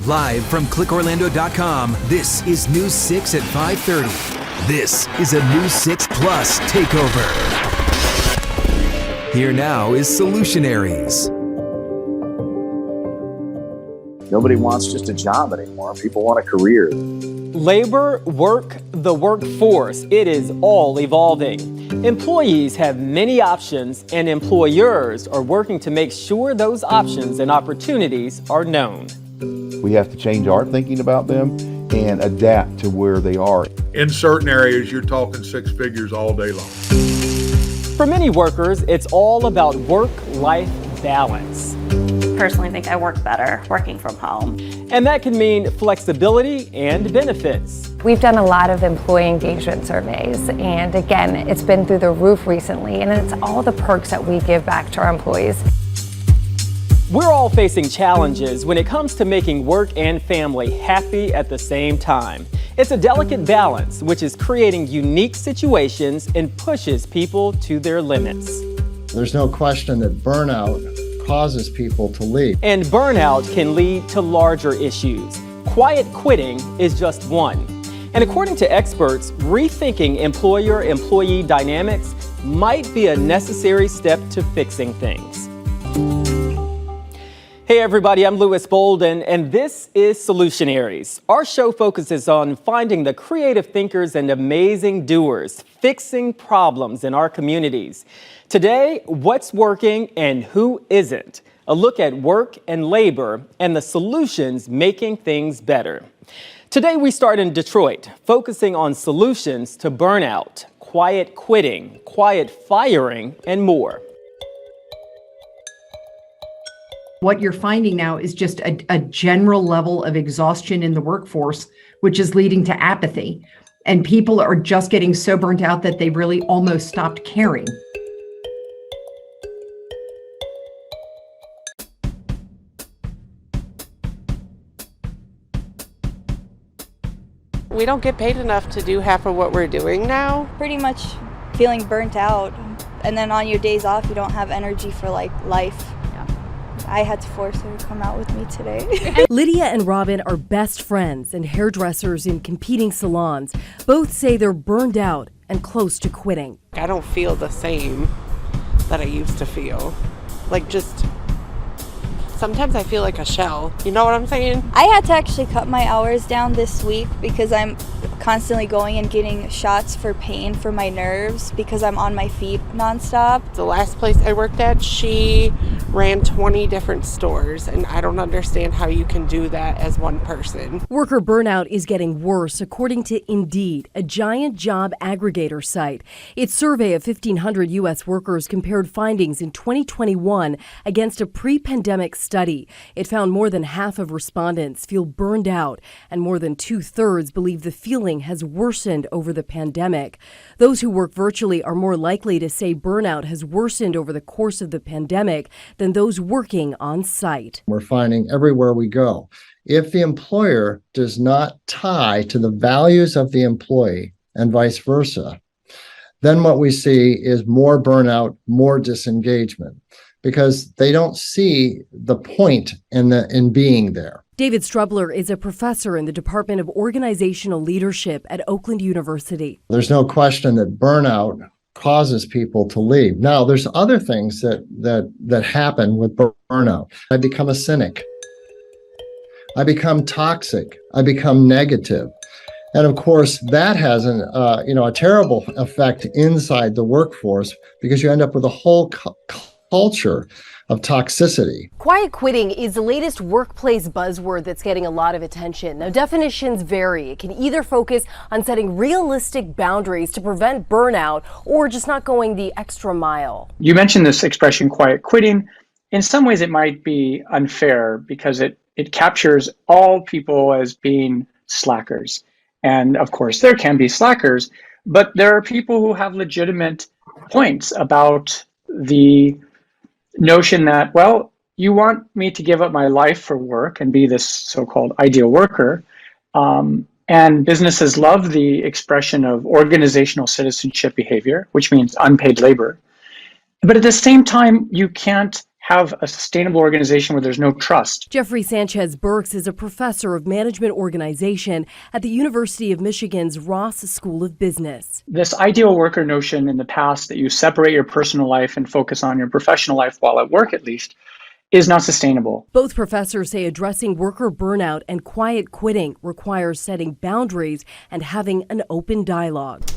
Live from clickorlando.com, this is News 6 at 5:30. This is a News 6 Plus takeover. Here now is Solutionaries. Nobody wants just a job anymore. People want a career. Labor, work, the workforce, it is all evolving. Employees have many options, and employers are working to make sure those options and opportunities are known. We have to change our thinking about them and adapt to where they are. In certain areas, you're talking six figures all day long. For many workers, it's all about work-life balance. Personally think I work better working from home. And that can mean flexibility and benefits. We've done a lot of employee engagement surveys, and again, it's been through the roof recently, and it's all the perks that we give back to our employees. We're all facing challenges when it comes to making work and family happy at the same time. It's a delicate balance, which is creating unique situations and pushes people to their limits. There's no question that burnout causes people to leave. And burnout can lead to larger issues. Quiet quitting is just one. And according to experts, rethinking employer-employee dynamics might be a necessary step to fixing things. Hey everybody, I'm Louis Bolden, and this is Solutionaries. Our show focuses on finding the creative thinkers and amazing doers, fixing problems in our communities. Today, what's working and who isn't? A look at work and labor and the solutions making things better. Today we start in Detroit, focusing on solutions to burnout, quiet quitting, quiet firing, and more. What you're finding now is just a general level of exhaustion in the workforce, which is leading to apathy. And people are just getting so burnt out that they really almost stopped caring. We don't get paid enough to do half of what we're doing now. Pretty much feeling burnt out. And then on your days off, you don't have energy for life. I had to force her to come out with me today. Lydia and Robin are best friends and hairdressers in competing salons. Both say they're burned out and close to quitting. I don't feel the same that I used to feel. Sometimes I feel like a shell. You know what I'm saying? I had to actually cut my hours down this week because I'm constantly going and getting shots for pain for my nerves because I'm on my feet nonstop. The last place I worked at, she ran 20 different stores, and I don't understand how you can do that as one person. Worker burnout is getting worse, according to Indeed, a giant job aggregator site. Its survey of 1,500 U.S. workers compared findings in 2021 against a pre-pandemic study. It found more than half of respondents feel burned out, and more than 2/3 believe the feeling has worsened over the pandemic. Those who work virtually are more likely to say burnout has worsened over the course of the pandemic than those working on site. We're finding everywhere we go, if the employer does not tie to the values of the employee and vice versa, then what we see is more burnout, more disengagement, because they don't see the point in being there. David Strubler is a professor in the Department of Organizational Leadership at Oakland University. There's no question that burnout causes people to leave. Now, there's other things that happen with burnout. I become a cynic. I become toxic. I become negative. And of course, that has a terrible effect inside the workforce because you end up with a whole culture of toxicity. Quiet quitting is the latest workplace buzzword that's getting a lot of attention. Now, definitions vary. It can either focus on setting realistic boundaries to prevent burnout or just not going the extra mile. You mentioned this expression, quiet quitting. In some ways, it might be unfair because it captures all people as being slackers. And of course, there can be slackers, but there are people who have legitimate points about the notion that, well, you want me to give up my life for work and be this so-called ideal worker. And businesses love the expression of organizational citizenship behavior, which means unpaid labor. But at the same time, you can't have a sustainable organization where there's no trust. Jeffrey Sanchez Burks is a professor of management organization at the University of Michigan's Ross School of Business. This ideal worker notion in the past that you separate your personal life and focus on your professional life while at work, at least, is not sustainable. Both professors say addressing worker burnout and quiet quitting requires setting boundaries and having an open dialogue.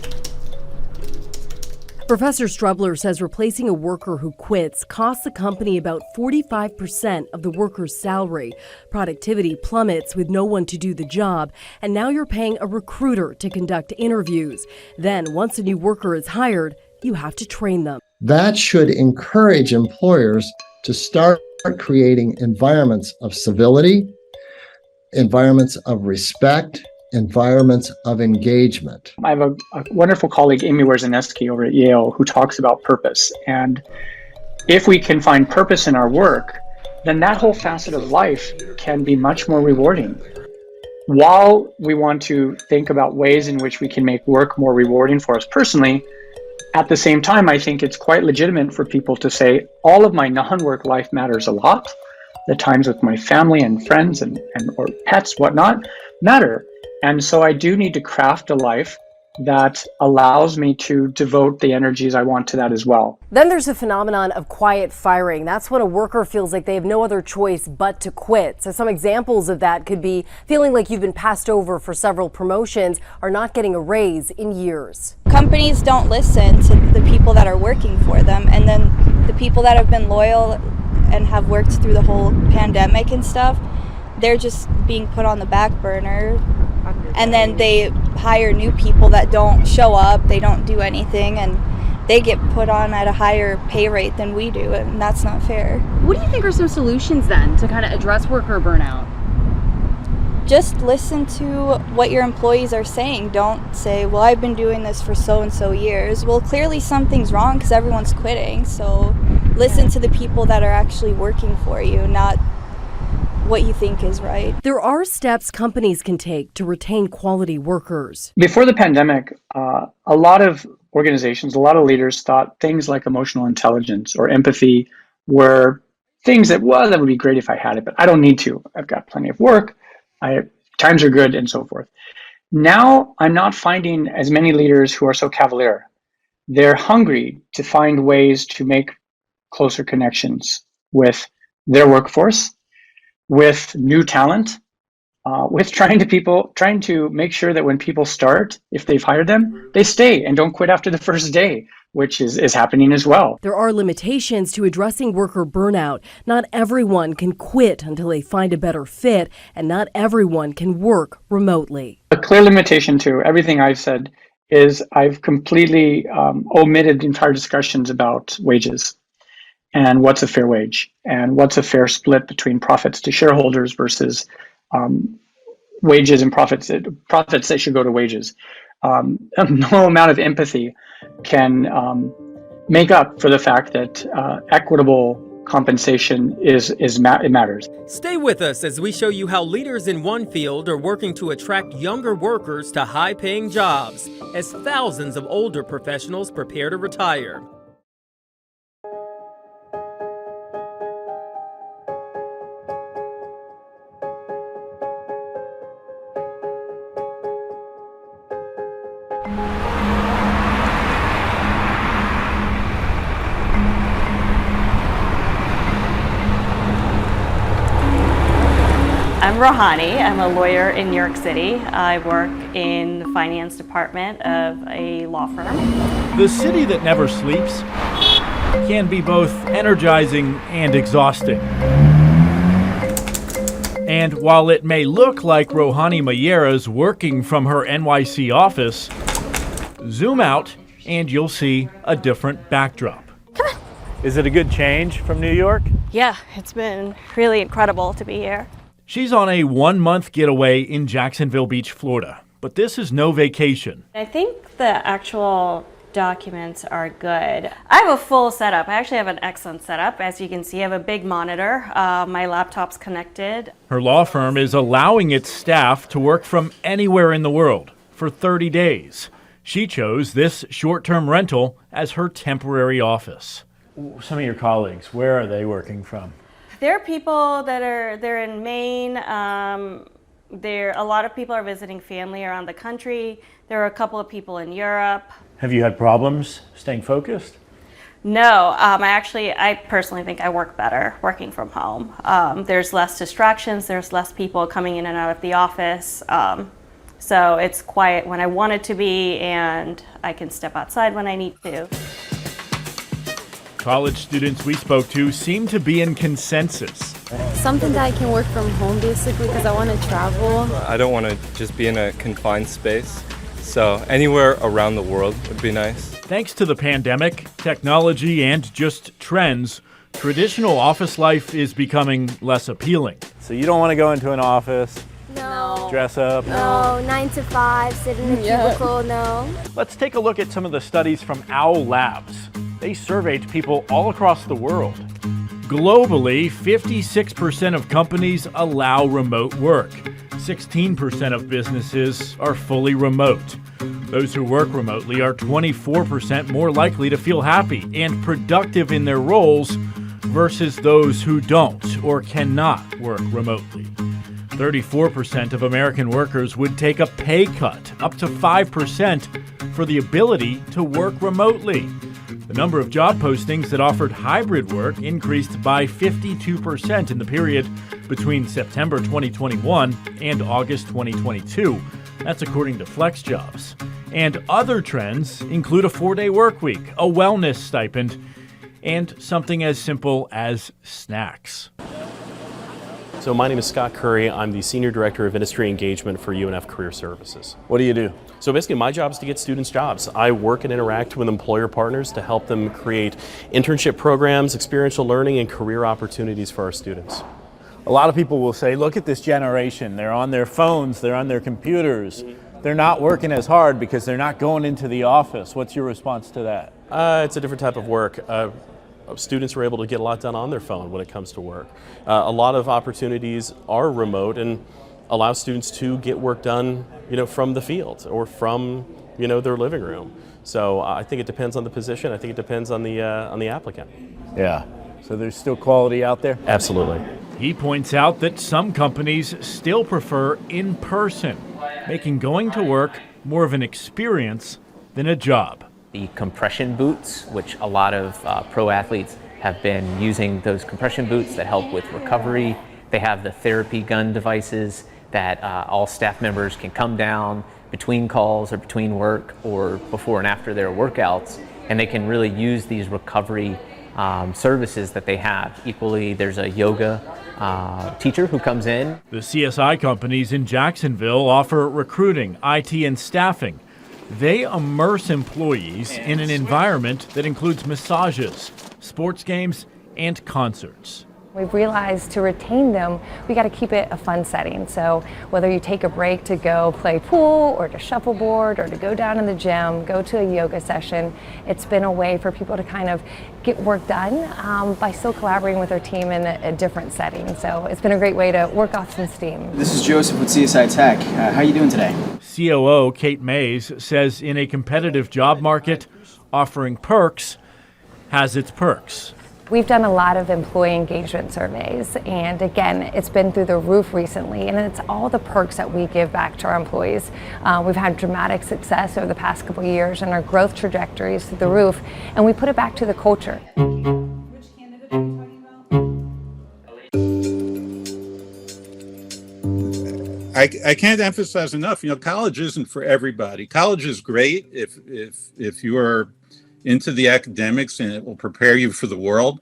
Professor Strubler says replacing a worker who quits costs the company about 45% of the worker's salary. Productivity plummets with no one to do the job, and now you're paying a recruiter to conduct interviews. Then, once a new worker is hired, you have to train them. That should encourage employers to start creating environments of civility, environments of respect, environments of engagement. I have a wonderful colleague, Amy Wierzyniewski, over at Yale, who talks about purpose. And if we can find purpose in our work, then that whole facet of life can be much more rewarding. While we want to think about ways in which we can make work more rewarding for us personally, at the same time, I think it's quite legitimate for people to say, all of my non-work life matters a lot. The times with my family and friends and or pets, whatnot, matter. And so I do need to craft a life that allows me to devote the energies I want to that as well. Then there's the phenomenon of quiet firing. That's when a worker feels like they have no other choice but to quit. So some examples of that could be feeling like you've been passed over for several promotions or not getting a raise in years. Companies don't listen to the people that are working for them, and then the people that have been loyal and have worked through the whole pandemic and stuff, they're just being put on the back burner. And then they hire new people that don't show up, they don't do anything, and they get put on at a higher pay rate than we do, and that's not fair. What do you think are some solutions then to kind of address worker burnout? Just listen to what your employees are saying. Don't say, well, I've been doing this for so and so years. Well, clearly something's wrong because everyone's quitting. So listen to the people that are actually working for you, not what you think is right. There are steps companies can take to retain quality workers. Before the pandemic, a lot of organizations, a lot of leaders thought things like emotional intelligence or empathy were things that, well, that would be great if I had it, but I don't need to. I've got plenty of work. Times are good, and so forth. Now, I'm not finding as many leaders who are so cavalier. They're hungry to find ways to make closer connections with their workforce, with new talent, with trying to make sure that when people start, if they've hired them, they stay and don't quit after the first day, which is happening as well. There are limitations to addressing worker burnout. Not everyone can quit until they find a better fit, and not everyone can work remotely. A clear limitation to everything I've said is I've completely omitted entire discussions about wages and what's a fair wage and what's a fair split between profits to shareholders versus wages and profits that should go to wages. No amount of empathy can make up for the fact that equitable compensation it matters. Stay with us as we show you how leaders in one field are working to attract younger workers to high-paying jobs as thousands of older professionals prepare to retire. I'm Rohani. I'm a lawyer in New York City. I work in the finance department of a law firm. The city that never sleeps can be both energizing and exhausting. And while it may look like Rohani Mayera's working from her NYC office, zoom out and you'll see a different backdrop. Is it a good change from New York? Yeah, it's been really incredible to be here. She's on a 1-month getaway in Jacksonville Beach, Florida. But this is no vacation. I think the actual documents are good. I have a full setup. I actually have an excellent setup. As you can see, I have a big monitor. My laptop's connected. Her law firm is allowing its staff to work from anywhere in the world for 30 days. She chose this short-term rental as her temporary office. Some of your colleagues, where are they working from? There are people they're in Maine. A lot of people are visiting family around the country. There are a couple of people in Europe. Have you had problems staying focused? No, I personally think I work better working from home. There's less distractions, there's less people coming in and out of the office. So it's quiet when I want it to be, and I can step outside when I need to. College students we spoke to seem to be in consensus. Something that I can work from home basically because I want to travel. I don't want to just be in a confined space, so anywhere around the world would be nice. Thanks to the pandemic, technology, and just trends, traditional office life is becoming less appealing. So you don't want to go into an office, No. dress up? No, 9 to 5, sit in a cubicle, no. Let's take a look at some of the studies from Owl Labs. They surveyed people all across the world. Globally, 56% of companies allow remote work. 16% of businesses are fully remote. Those who work remotely are 24% more likely to feel happy and productive in their roles versus those who don't or cannot work remotely. 34% of American workers would take a pay cut, up to 5%, for the ability to work remotely. The number of job postings that offered hybrid work increased by 52% in the period between September 2021 and August 2022. That's according to FlexJobs. And other trends include a 4-day work week, a wellness stipend, and something as simple as snacks. So my name is Scott Curry. I'm the Senior Director of Industry Engagement for UNF Career Services. What do you do? So basically my job is to get students jobs. I work and interact with employer partners to help them create internship programs, experiential learning, and career opportunities for our students. A lot of people will say, look at this generation. They're on their phones, they're on their computers. They're not working as hard because they're not going into the office. What's your response to that? It's a different type of work. Students are able to get a lot done on their phone when it comes to work. A lot of opportunities are remote and allow students to get work done, from the field or from, their living room. So I think it depends on the position. I think it depends on the applicant. Yeah. So there's still quality out there? Absolutely. He points out that some companies still prefer in-person, making going to work more of an experience than a job. The compression boots, which a lot of pro athletes have been using, those compression boots that help with recovery. They have the therapy gun devices that all staff members can come down between calls or between work or before and after their workouts, and they can really use these recovery services that they have. Equally, there's a yoga teacher who comes in. The CSI companies in Jacksonville offer recruiting, IT, and staffing. They immerse employees in an environment that includes massages, sports games, and concerts. We've realized to retain them, we got to keep it a fun setting. So whether you take a break to go play pool or to shuffleboard or to go down in the gym, go to a yoga session, it's been a way for people to kind of get work done by still collaborating with their team in a different setting. So it's been a great way to work off some steam. This is Joseph with CSI Tech. How are you doing today? COO Kate Mays says in a competitive job market, offering perks has its perks. We've done a lot of employee engagement surveys, and again, it's been through the roof recently, and it's all the perks that we give back to our employees. We've had dramatic success over the past couple of years, and our growth trajectory is through the roof, and we put it back to the culture. Which candidate are you talking about? I can't emphasize enough, college isn't for everybody. College is great if you are into the academics and it will prepare you for the world,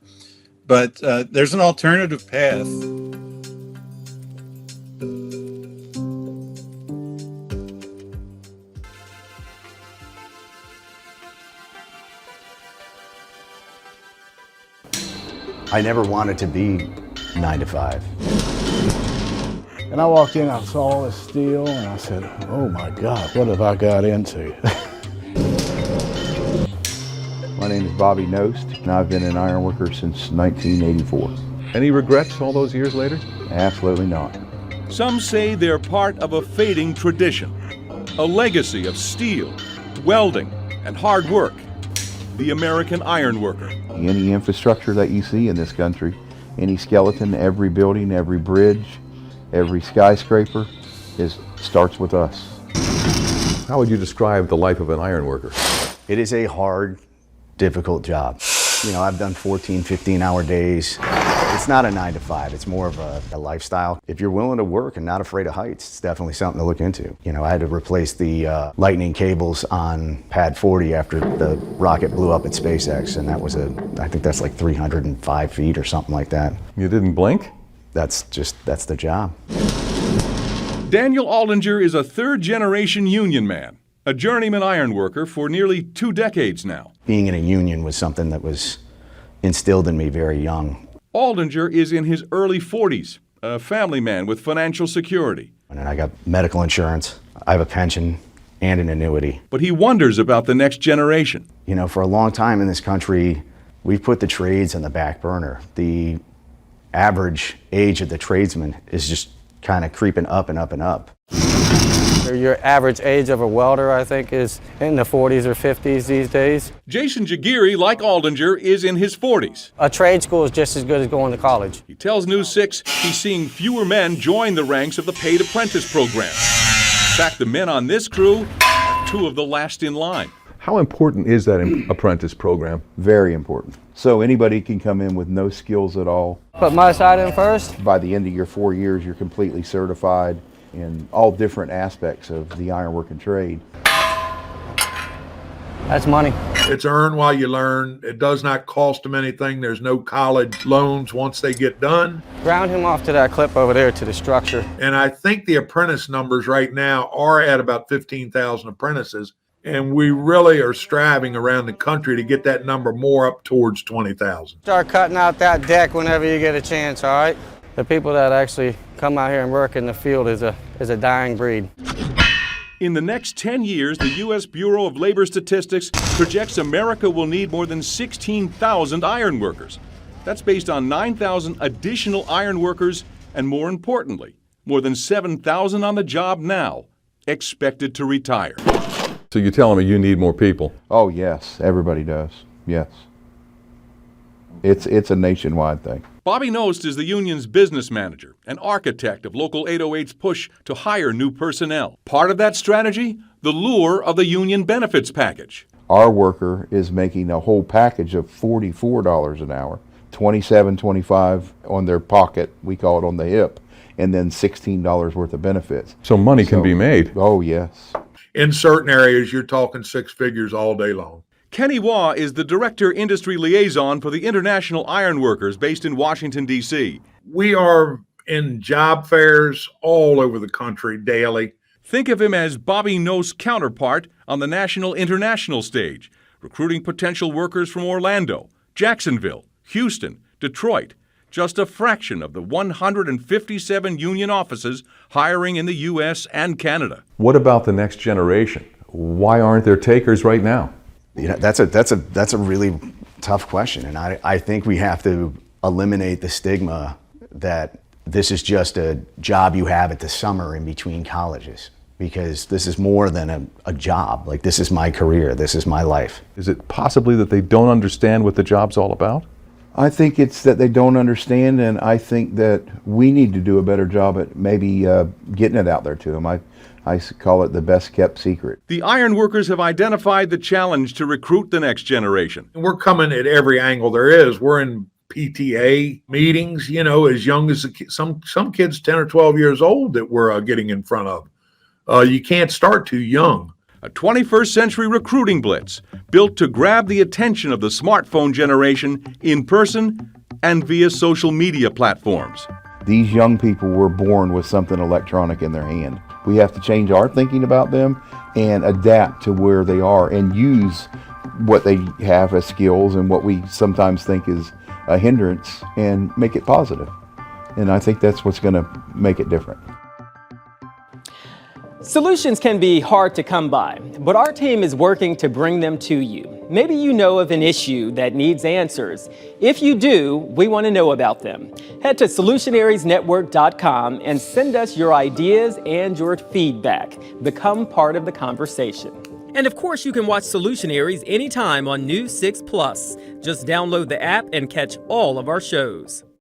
but there's an alternative path. I never wanted to be 9 to 5. And I walked in, I saw all this steel, and I said, oh my God, what have I got into? My name is Bobby Nost, and I've been an iron worker since 1984. Any regrets all those years later? Absolutely not. Some say they're part of a fading tradition, a legacy of steel, welding, and hard work. the American iron worker. Any infrastructure that you see in this country, any skeleton, every building, every bridge, every skyscraper starts with us. How would you describe the life of an iron worker? It is a hard, difficult job. You know, I've done 14, 15-hour days. It's not a 9 to 5, it's more of a lifestyle. If you're willing to work and not afraid of heights, it's definitely something to look into. You know, I had to replace the lightning cables on pad 40 after the rocket blew up at SpaceX, and that was I think that's like 305 feet or something like that. You didn't blink? That's the job. Daniel Aldinger is a third-generation union man, a journeyman iron worker for nearly 2 decades now. Being in a union was something that was instilled in me very young. Aldinger is in his early 40s, a family man with financial security. And I got medical insurance, I have a pension, and an annuity. But he wonders about the next generation. You know, for a long time in this country, we've put the trades on the back burner. The average age of the tradesman is just kind of creeping up and up and up. Your average age of a welder, I think, is in the 40s or 50s these days. Jason Jagiri, like Aldinger, is in his 40s. A trade school is just as good as going to college. He tells News 6 he's seeing fewer men join the ranks of the paid apprentice program. In fact, the men on this crew are 2 of the last in line. How important is that apprentice program? Very important. So anybody can come in with no skills at all. Put my side in first. By the end of your 4 years, you're completely certified in all different aspects of the ironworking trade. That's money. It's earn while you learn. It does not cost them anything. There's no college loans once they get done. Ground him off to that clip over there to the structure. And I think the apprentice numbers right now are at about 15,000 apprentices. And we really are striving around the country to get that number more up towards 20,000. Start cutting out that deck whenever you get a chance, all right? The people that actually come out here and work in the field is a dying breed. In the next 10 years, the U.S. Bureau of Labor Statistics projects America will need more than 16,000 iron workers. That's based on 9,000 additional iron workers, and more importantly, more than 7,000 on the job now, expected to retire. So you're telling me you need more people? Oh yes, everybody does, yes. It's a nationwide thing. Bobby Nost is the union's business manager and architect of Local 808's push to hire new personnel. Part of that strategy, the lure of the union benefits package. Our worker is making a whole package of $44 an hour, $27, $25 on their pocket, we call it on the hip, and then $16 worth of benefits. So money can be made. Oh yes. In certain areas, you're talking 6 figures all day long. Kenny Waugh is the Director Industry Liaison for the International Iron Workers based in Washington, D.C. We are in job fairs all over the country daily. Think of him as Bobby Nost's counterpart on the national international stage, recruiting potential workers from Orlando, Jacksonville, Houston, Detroit, just a fraction of the 157 union offices hiring in the U.S. and Canada. What about the next generation? Why aren't there takers right now? You know, that's a really tough question, and I think we have to eliminate the stigma that this is just a job you have at the summer in between colleges, because this is more than a job. Like, this is my career, this is my life. Is it possibly that they don't understand what the job's all about? I think it's that they don't understand, and I think that we need to do a better job at maybe getting it out there to them. I call it the best kept secret. The iron workers have identified the challenge to recruit the next generation. We're coming at every angle there is. We're in PTA meetings, you know, as young as some kids 10 or 12 years old that we're getting in front of. You can't start too young. A 21st century recruiting blitz built to grab the attention of the smartphone generation in person and via social media platforms. These young people were born with something electronic in their hand. We have to change our thinking about them and adapt to where they are and use what they have as skills and what we sometimes think is a hindrance and make it positive. And I think that's what's going to make it different. Solutions can be hard to come by, but our team is working to bring them to you. Maybe you know of an issue that needs answers. If you do, we want to know about them. Head to solutionariesnetwork.com and send us your ideas and your feedback. Become part of the conversation. And of course, you can watch Solutionaries anytime on News 6 Plus. Just download the app and catch all of our shows.